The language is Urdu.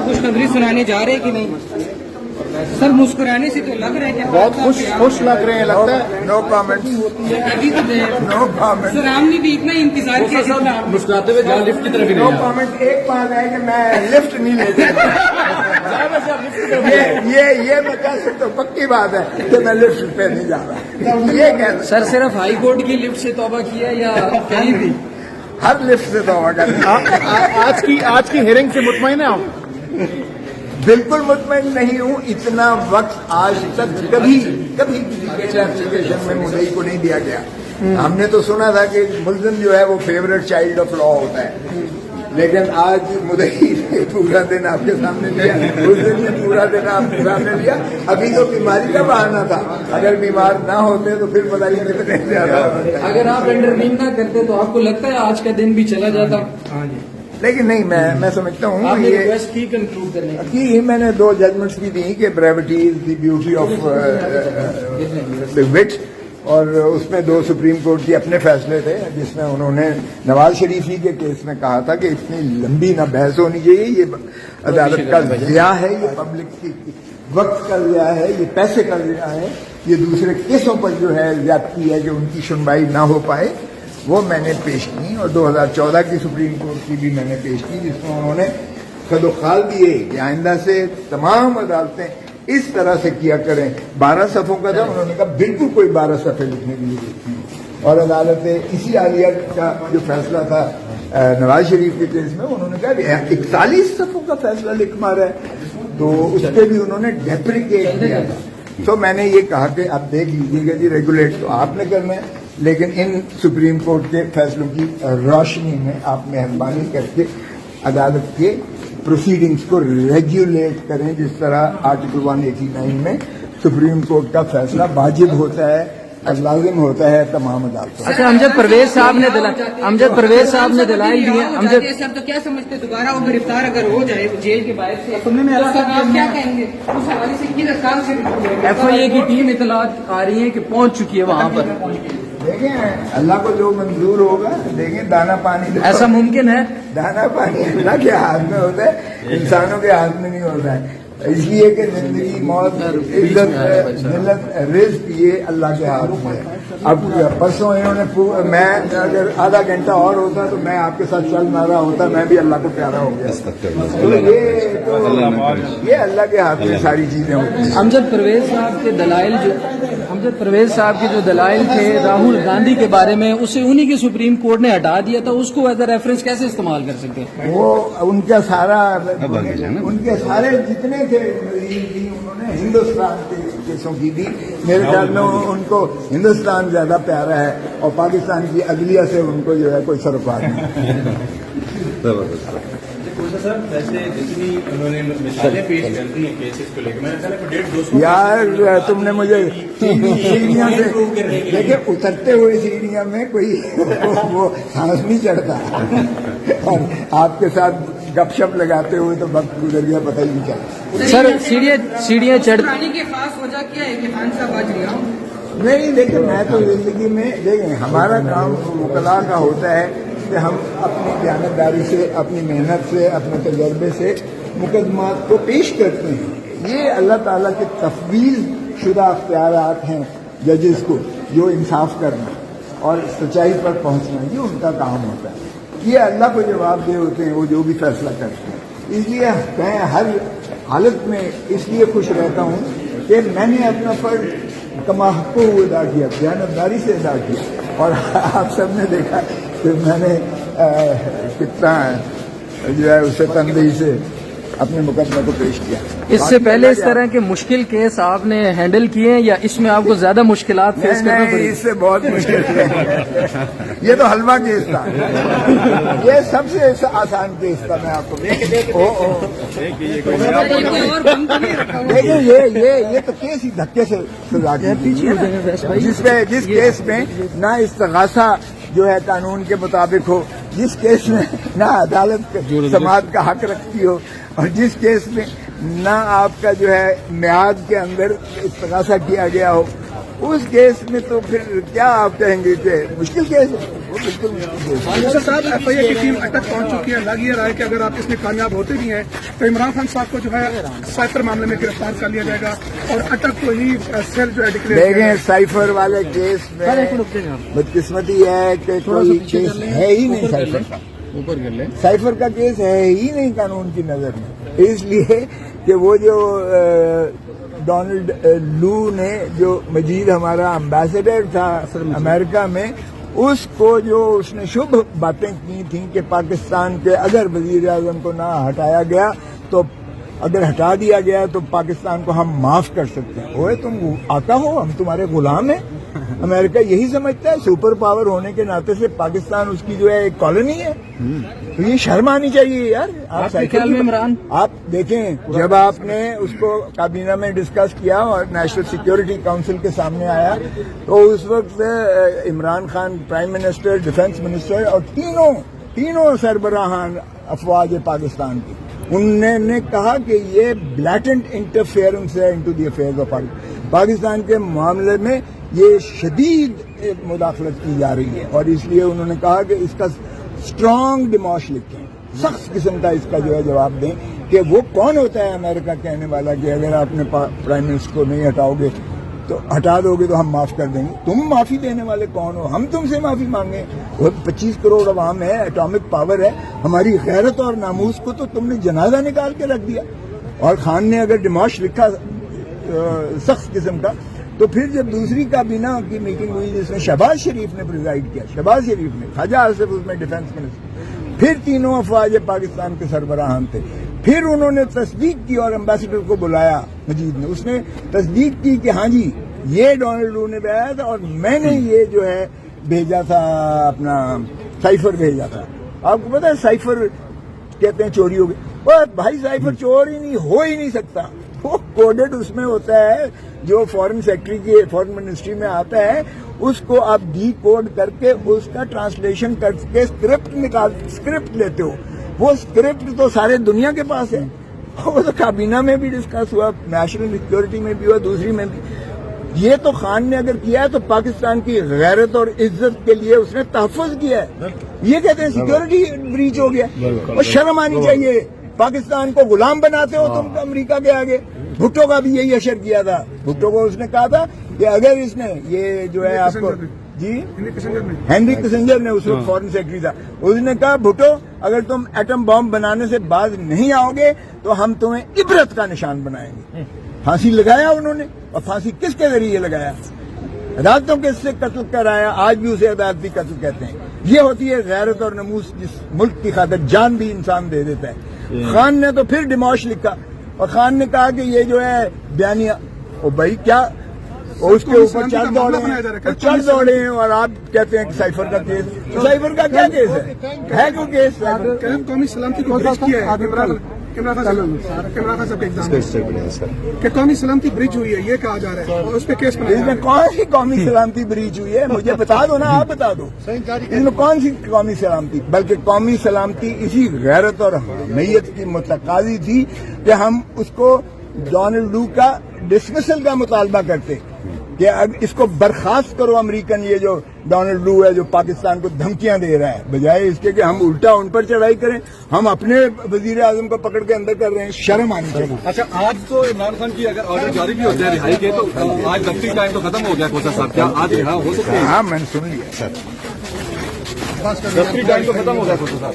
خوشخبری سنانے جا رہے ہیں کہ نہیں سر؟ مسکرانے سے تو لگ رہا ہے کہ بہت خوش لگ رہے ہیں، لگتا ہے. نو کامنٹ. نو کامنٹ. سر ہم نے بھی اتنا انتظار کیا جتنا مسکراتے ہوئے جہاں لفٹ کی طرف. نو کامنٹ. ایک بات ہے کہ میں لفٹ نہیں لیتا. یہ میں کہہ سکتا ہوں، پکی بات ہے کہ میں لفٹ پہ نہیں جا رہا. یہ کہہ سر صرف ہائی کورٹ کی لفٹ سے توبہ کیا یا کہیں بھی؟ ہر لفٹ سے توبہ کرنا. آج کی ہیئرنگ سے مطمئن ہیں آپ؟ بالکل مطمئن نہیں ہوں. اتنا وقت آج تک کبھی کسی کلیریفیکیشن میں مدعی کو نہیں دیا گیا. ہم نے تو سنا تھا کہ ملزم جو ہے وہ فیوریٹ چائلڈ آف لا ہوتا ہے، لیکن آج مدعی نے پورا دن آپ کے سامنے لیا، اس دن نے پورا دن آپ کے سامنے لیا. ابھی تو بیماری کا بہانا تھا، اگر بیمار نہ ہوتے تو پھر پتہ نہیں کتنے زیادہ ہوتا. اگر آپ انٹروین نہ کرتے تو آپ کو لگتا ہے آج کا دن بھی چلا جاتا؟ لیکن نہیں، میں سمجھتا ہوں آپ نے یہ ریکویسٹ کی کنکلوڈ کرنے کی؟ میں نے 2 ججمنٹس بھی دی کہ brevity is the beauty of what, اور اس میں 2 سپریم کورٹ کے اپنے فیصلے تھے جس میں انہوں نے نواز شریفی کے کیس میں کہا تھا کہ اتنی لمبی نہ بحث ہونی چاہیے، یہ عدالت کا ضیاع ہے، یہ پبلک کی وقت کا ضیاع ہے، یہ پیسے کا ضیاع ہے، یہ دوسرے کیسوں پر جو ہے زیادتی ہے کہ ان کی سنوائی نہ ہو پائے. وہ میں نے پیش کی، اور 2014 کی سپریم کورٹ کی بھی میں نے پیش کی، جس میں انہوں نے خد و خال دیے کہ آئندہ سے تمام عدالتیں اس طرح سے کیا کریں. 12 صفحوں کا تھا، انہوں نے کہا بالکل کوئی 12 صفحے لکھنے کی ضرورت نہیں. اور عدالت اسی عالیہ کا جو فیصلہ تھا نواز شریف کے کیس میں، انہوں نے کہا 41 صفحوں کا فیصلہ لکھ مارا ہے، تو اس پہ بھی انہوں نے ڈیپریکیٹ کیا تھا. تو میں نے یہ کہا کہ اب دیکھ لیجیے گا جی، ریگولیٹ تو آپ نے کرنا ہے، لیکن ان سپریم کورٹ کے فیصلوں کی روشنی میں آپ مہربانی کر کے عدالت کے پروسیڈنگز کو ریگولیٹ کریں، جس طرح آرٹیکل 189 میں سپریم کورٹ کا فیصلہ واجب ہوتا ہے اور لازم ہوتا ہے تمام عدالتوں. اچھا، امجد پرویز صاحب نے دلائل دیے. صاحب تو کیا سمجھتے دوبارہ وہ گرفتار اگر ہو جائے جیل کے باہر سے آپ کیا کہیں گے؟ اس حوالے سے ایف آئی اے کی ٹیم اطلاعات آ رہی ہیں کہ پہنچ چکی ہے وہاں پر. دیکھیں اللہ کو جو منظور ہوگا. دیکھیں دانا پانی ایسا ممکن ہے؟ دانا پانی اللہ کے ہاتھ میں ہوتا ہے، انسانوں کے ہاتھ میں نہیں ہوتا ہے. اس لیے کہ زندگی، موت، عزت، ذلت، رزق یہ اللہ کے ہاتھ میں ہے. اب پرسوں انہوں نے میں اگر آدھا گھنٹہ اور ہوتا تو میں آپ کے ساتھ چل نہ رہا ہوتا، میں بھی اللہ کو پیارا ہو گیا. تو یہ اللہ کے ہاتھ میں ساری چیزیں ہوتی ہیں. امجد پرویز صاحب کے جو دلائل تھے راہل گاندھی کے بارے میں، اسے انہی کی سپریم کورٹ نے ہٹا دیا تھا، اس کو ایز اے ریفرنس کیسے استعمال کر سکتے ہیں؟ وہ ان کے سارے جتنے تھے انہوں نے ہندوستان کے کیسوں کی دی. میرے خیال میں ان کو ہندوستان زیادہ پیارا ہے اور پاکستان کی عدلیہ سے ان کو جو ہے کوئی سروکار نہیں. سر ویسے جتنی انہوں نے مثالیں پیش کر دی ہیں کیسز کو لے کے، میں نے کہا 150 یار تم نے مجھے سیڑھیاں سے دیکھیں، اترتے ہوئے سیڑھیاں میں کوئی وہ سانس نہیں چڑھتا، اور آپ کے ساتھ گپ شپ لگاتے ہوئے تو وقت گزر گیا پتہ ہی نہیں چلا. سر سیڑھیاں چڑھنے کے خاص وجہ کیا ہے کہ خان صاحب آج رہا ہوں نہیں. دیکھیں میں تو زندگی میں دیکھیں ہمارا کام وکلاء کا ہوتا ہے کہ ہم اپنی دیانتداری سے، اپنی محنت سے، اپنے تجربے سے مقدمات کو پیش کرتے ہیں. یہ اللہ تعالیٰ کے تفویض شدہ اختیارات ہیں ججز کو، جو انصاف کرنا اور سچائی پر پہنچنا یہ ان کا کام ہوتا ہے. یہ اللہ کو جواب دہ ہوتے ہیں وہ جو بھی فیصلہ کرتے ہیں. اس لیے میں ہر حالت میں اس لیے خوش رہتا ہوں کہ میں نے اپنا فرض کما حق ادا کیا، دیانتداری سے ادا کیا، اور آپ سب نے دیکھا کہ میں نے کتنا جو ہے اسے تندہی سے اپنے مقدمے کو پیش کیا. اس سے پہلے اس طرح کے مشکل کیس آپ نے ہینڈل کیے ہیں یا اس میں آپ کو زیادہ مشکلات فیس کرنا پڑی؟ اس سے بہت مشکل ہے. یہ تو حلوہ کیس تھا، یہ سب سے آسان کیس تھا. میں آپ کو دیکھیں یہ تو کیس ہی دھکے سے سزا کی، جس کیس میں نہ استغاثہ جو ہے قانون کے مطابق ہو، جس کیس میں نہ عدالت سماعت کا حق رکھتی ہو، اور جس کیس میں نہ آپ کا جو ہے میعاد کے اندر استغاثہ کیا گیا ہو، اس کیس میں تو پھر کیا آپ کہیں گے کہ مشکل کیس ہے؟ وہ بالکل مشکل کیس ہے. جیسے صاحب ایف آئی اے کی ٹیم اٹک پہنچ چکی ہے. لگ یہ رہا ہے کہ اگر آپ اس میں کامیاب ہوتے بھی ہیں تو عمران خان صاحب کو جو ہے سائفر معاملے میں گرفتار کر لیا جائے گا اور اٹک کو ہی سیل جو ہے ڈکلیئر. دیکھیں سائفر والے کیس میں بدقسمتی ہے کہ کوئی کیس ہے ہی نہیں سائفر کا. اوپر کر لیں. سائفر کا کیس ہے ہی نہیں قانون کی نظر میں, اس لیے کہ وہ جو ڈونلڈ لو نے جو مجید ہمارا امبیسڈر تھا امریکہ میں, اس کو جو اس نے شبھ باتیں کی تھیں کہ پاکستان کے اگر وزیر اعظم کو نہ ہٹایا گیا تو اگر ہٹا دیا گیا تو پاکستان کو ہم معاف کر سکتے ہیں. اوے تم آتا ہو, ہم تمہارے غلام ہیں. امریکہ یہی سمجھتا ہے سپر پاور ہونے کے ناطے سے پاکستان اس کی جو ہے ایک کالونی ہے. تو یہ شرم آنی چاہیے یار. آپ دیکھیں جب آپ نے اس کو کابینہ میں ڈسکس کیا اور نیشنل سیکیورٹی کاؤنسل کے سامنے آیا تو اس وقت Imran Khan prime minister, defence minister اور تینوں سربراہان افواج پاکستان کی, انہوں نے کہا کہ یہ بلیٹنٹ انٹرفیئرنس ہے into the affairs of Pakistan کے معاملے میں. یہ شدید مداخلت کی جا رہی ہے اور اس لیے انہوں نے کہا کہ اس کا اسٹرانگ ڈیموش لکھیں, سخت قسم کا اس کا جو ہے جواب دیں کہ وہ کون ہوتا ہے امریکہ کہنے والا کہ اگر آپ نے پرائم منسٹر کو نہیں ہٹاؤ گے تو ہٹا دو گے تو ہم معاف کر دیں گے. تم معافی دینے والے کون ہو؟ ہم تم سے معافی مانگیں. وہ 25 کروڑ عوام ہے, ایٹامک پاور ہے, ہماری غیرت اور ناموس کو تو تم نے جنازہ نکال کے رکھ دیا. اور خان نے اگر ڈیموش لکھا سخت قسم کا, تو پھر جب دوسری کابینہ کی میٹنگ ہوئی جس میں شہباز شریف نے پریزائڈ کیا, شہباز شریف نے, خواجہ آصف اس میں ڈیفنس منسٹر, پھر تینوں افواج پاکستان کے سربراہان تھے, پھر انہوں نے تصدیق کی اور امبیسڈر کو بلایا مجید نے, اس نے تصدیق کی کہ ہاں جی یہ ڈونلڈ لو نے بھیجا تھا اور میں نے یہ جو ہے بھیجا تھا, اپنا سائفر بھیجا تھا. آپ کو پتا ہے سائفر کہتے ہیں چوری ہو گئی. بھائی سائفر چوری نہیں ہو ہی نہیں سکتا. وہ کوڈڈ اس میں ہوتا ہے جو فارن سیکٹری کی فارن منسٹری میں آتا ہے, اس کو آپ ڈی کوڈ کر کے اس کا ٹرانسلیشن کر کے اسکرپٹ لیتے ہو. وہ اسکرپٹ تو سارے دنیا کے پاس ہے. وہ تو کابینہ میں بھی ڈسکس ہوا, نیشنل سیکیورٹی میں بھی ہوا, دوسری میں بھی. یہ تو خان نے اگر کیا ہے تو پاکستان کی غیرت اور عزت کے لیے اس نے تحفظ کیا ہے. یہ کہتے ہیں سیکیورٹی بریچ ہو گیا. اور شرم آنی چاہیے. پاکستان کو غلام بناتے ہو تم امریکہ کے آگے. بھٹو کا بھی یہی اشر کیا تھا. بھٹو کو اس نے کہا تھا کہ اگر اس نے یہ جو ہے آپ کو جی ہینری کسنجر نے اس وقت فارن سیکرٹری تھا, اس نے کہا بھٹو اگر تم ایٹم بم بنانے سے باز نہیں آؤ گے تو ہم تمہیں عبرت کا نشان بنائیں گے. پھانسی لگایا انہوں نے, اور پھانسی کس کے ذریعے لگایا؟ عدالتوں کے سے قتل کرایا. آج بھی اسے عدالتی قتل کہتے ہیں. یہ ہوتی ہے غیرت اور ناموس جس ملک کی خاطر جان بھی انسان دے دیتا ہے. خان نے تو پھر ڈیموش لکھا اور خان نے کہا کہ یہ جو ہے بیانیہ, او بھائی کیا اس کے اوپر چڑھ دوڑے ہیں اور آپ کہتے ہیں کہ سائفر کا کیس. سائفر کا کیا کیس ہے کوئی کیس؟ قومی سلامتی کو برج کیا ہے عمران خان صاحب کے ایگزام کہ قومی سلامتی بریچ ہوئی ہے, یہ کہا جا رہا ہے اور اس پہ کیس بنایا. اس میں کون سی قومی سلامتی بریچ ہوئی ہے؟ مجھے بتا دو نا, آپ بتا دو اس میں کون سی قومی سلامتی. بلکہ قومی سلامتی اسی غیرت اور حمیت کی متقاضی تھی کہ ہم اس کو ڈونلڈ لو کا ڈسمسل کا مطالبہ کرتے کہ اب اس کو برخاست کرو امریکن, یہ جو ڈونلڈ لو ہے جو پاکستان کو دھمکیاں دے رہا ہے, بجائے اس کے کہ ہم الٹا ان پر چڑھائی کریں. ہم اپنے وزیر اعظم کو پکڑ کے اندر کر رہے ہیں. شرم آنی چاہیے. اچھا آج تو عمران خان کی اگر آرڈر جاری بھی ہوتے ہیں رہائی کے تو آج دفتری ٹائم تو ختم ہو گیا کوثر صاحب, کیا آج رہا ہو سکتا ہے؟ ہاں میں نے سن لیا سر, دفتری ٹائم تو ختم ہو گیا کوثر صاحب.